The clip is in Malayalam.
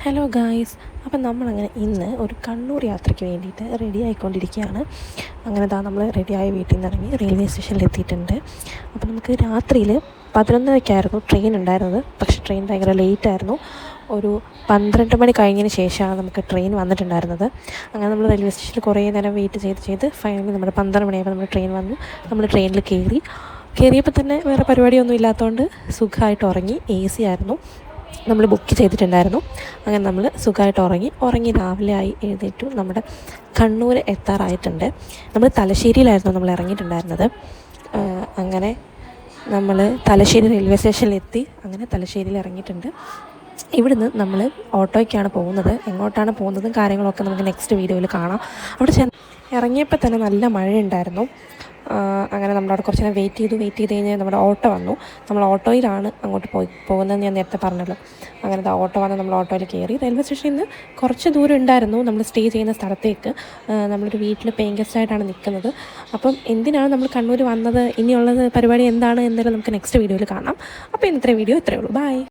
ഹലോ ഗായ്സ്, അപ്പം നമ്മളങ്ങനെ ഇന്ന് ഒരു കണ്ണൂർ യാത്രയ്ക്ക് വേണ്ടിയിട്ട് റെഡി ആയിക്കൊണ്ടിരിക്കുകയാണ്. അങ്ങനെ നമ്മൾ റെഡിയായ വീട്ടിൽ നിന്ന് ഇറങ്ങി റെയിൽവേ സ്റ്റേഷനിൽ എത്തിയിട്ടുണ്ട്. അപ്പോൾ നമുക്ക് രാത്രിയിൽ 11:00-ക്കായിരുന്നു ട്രെയിൻ ഉണ്ടായിരുന്നത്. പക്ഷേ ട്രെയിൻ ഭയങ്കര ലേറ്റായിരുന്നു. ഒരു 12 മണി കഴിഞ്ഞതിന് ശേഷമാണ് നമുക്ക് ട്രെയിൻ വന്നിട്ടുണ്ടായിരുന്നത്. അങ്ങനെ നമ്മൾ റെയിൽവേ സ്റ്റേഷനിൽ കുറേ നേരം വെയിറ്റ് ചെയ്ത് ഫൈനലി നമ്മുടെ 12 മണിയായപ്പോൾ നമ്മൾ ട്രെയിൻ വന്നു. നമ്മൾ ട്രെയിനിൽ കയറിയപ്പോൾ തന്നെ വേറെ പരിപാടിയൊന്നും ഇല്ലാത്തതുകൊണ്ട് സുഖമായിട്ട് ഉറങ്ങി. AC ആയിരുന്നു, നമ്മൾ ബുക്ക് ചെയ്തിട്ടുണ്ടായിരുന്നു. അങ്ങനെ നമ്മൾ സുഖമായിട്ട് ഉറങ്ങി രാവിലെ ആയി എഴുന്നേറ്റു. നമ്മുടെ കണ്ണൂർ എത്താറായിട്ടുണ്ട്. നമ്മൾ തലശ്ശേരിയിലായിരുന്നു നമ്മൾ ഇറങ്ങിയിട്ടുണ്ടായിരുന്നത്. അങ്ങനെ നമ്മൾ തലശ്ശേരി റെയിൽവേ സ്റ്റേഷനിലെത്തി. അങ്ങനെ തലശ്ശേരിയിൽ ഇറങ്ങിയിട്ടുണ്ട്. ഇവിടുന്ന് നമ്മൾ ഓട്ടോയ്ക്കാണ് പോകുന്നത്. എങ്ങോട്ടാണ് പോകുന്നതും കാര്യങ്ങളൊക്കെ നമുക്ക് നെക്സ്റ്റ് വീഡിയോയിൽ കാണാം. അവിടെ ഇറങ്ങിയപ്പോൾ തന്നെ നല്ല മഴയുണ്ടായിരുന്നു. അങ്ങനെ നമ്മളവിടെ കുറച്ച് നേരം വെയിറ്റ് ചെയ്ത് കഴിഞ്ഞ് നമ്മുടെ ഓട്ടോ വന്നു. നമ്മൾ ഓട്ടോയിലാണ് അങ്ങോട്ട് പോകുന്നതെന്ന് ഞാൻ നേരത്തെ പറഞ്ഞല്ലോ. അങ്ങനെ ഓട്ടോ വന്ന് നമ്മൾ ഓട്ടോയിൽ കയറി. റെയിൽവേ സ്റ്റേഷനിൽ നിന്ന് കുറച്ച് ദൂരം ഉണ്ടായിരുന്നു നമ്മൾ സ്റ്റേ ചെയ്യുന്ന സ്ഥലത്തേക്ക്. നമ്മളൊരു വീട്ടിൽ പേയിങ് ഗസ്റ്റായിട്ടാണ് നിൽക്കുന്നത്. അപ്പം എന്തിനാണ് നമ്മൾ കണ്ണൂർ വന്നത്, ഇനിയുള്ളത് പരിപാടി എന്താണ് എന്നാലും നമുക്ക് നെക്സ്റ്റ് വീഡിയോയിൽ കാണാം. അപ്പോൾ ഇന്നത്തെ വീഡിയോ ഇത്രയേ ഉള്ളൂ. ബൈ.